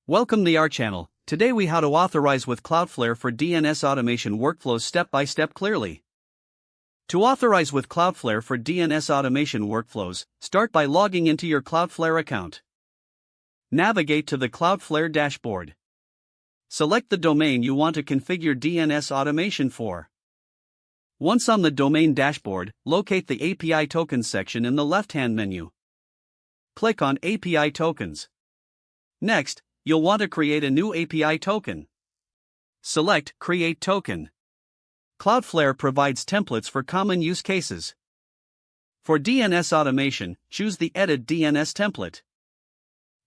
Welcome to our channel. Today we how to authorize with Cloudflare for DNS automation workflows step by step clearly. To authorize with Cloudflare for DNS automation workflows, start by logging into your Cloudflare account. Navigate to the Cloudflare dashboard. Select the domain you want to configure DNS automation for. Once on the domain dashboard, locate the API tokens section in the left-hand menu. Click on API tokens. Next, you'll want to create a new API token. Select Create Token. Cloudflare provides templates for common use cases. For DNS automation, choose the Edit DNS template.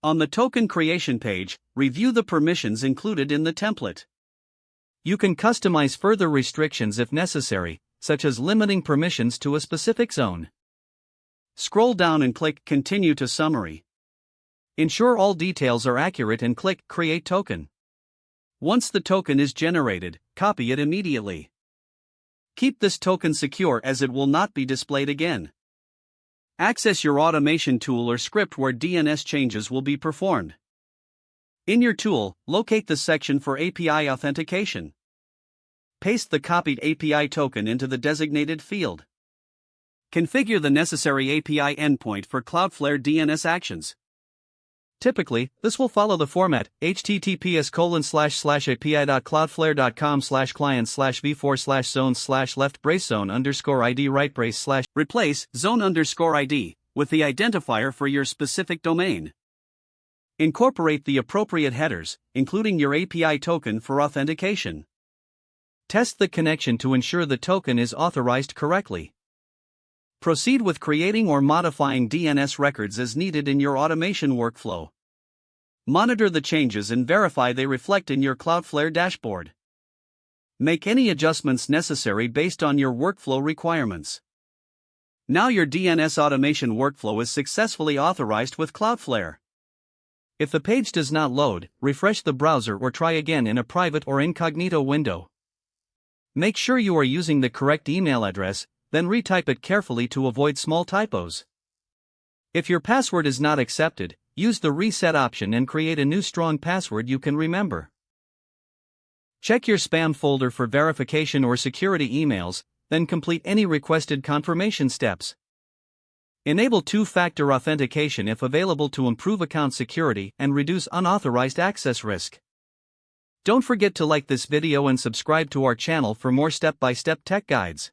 On the token creation page, review the permissions included in the template. You can customize further restrictions if necessary, such as limiting permissions to a specific zone. Scroll down and click Continue to Summary. Ensure all details are accurate and click Create Token. Once the token is generated, copy it immediately. Keep this token secure as it will not be displayed again. Access your automation tool or script where DNS changes will be performed. In your tool, locate the section for API authentication. Paste the copied API token into the designated field. Configure the necessary API endpoint for Cloudflare DNS actions. Typically, this will follow the format https://client/v4/zone/left brace zone_id right brace/ replace zone_id with the identifier for your specific domain. Incorporate the appropriate headers, including your API token for authentication. Test the connection to ensure the token is authorized correctly. Proceed with creating or modifying DNS records as needed in your automation workflow. Monitor the changes and verify they reflect in your Cloudflare dashboard. Make any adjustments necessary based on your workflow requirements. Now your DNS automation workflow is successfully authorized with Cloudflare. If the page does not load, refresh the browser or try again in a private or incognito window. Make sure you are using the correct email address, then retype it carefully to avoid small typos. If your password is not accepted, use the reset option and create a new strong password you can remember. Check your spam folder for verification or security emails, then complete any requested confirmation steps. Enable two-factor authentication if available to improve account security and reduce unauthorized access risk. Don't forget to like this video and subscribe to our channel for more step-by-step tech guides.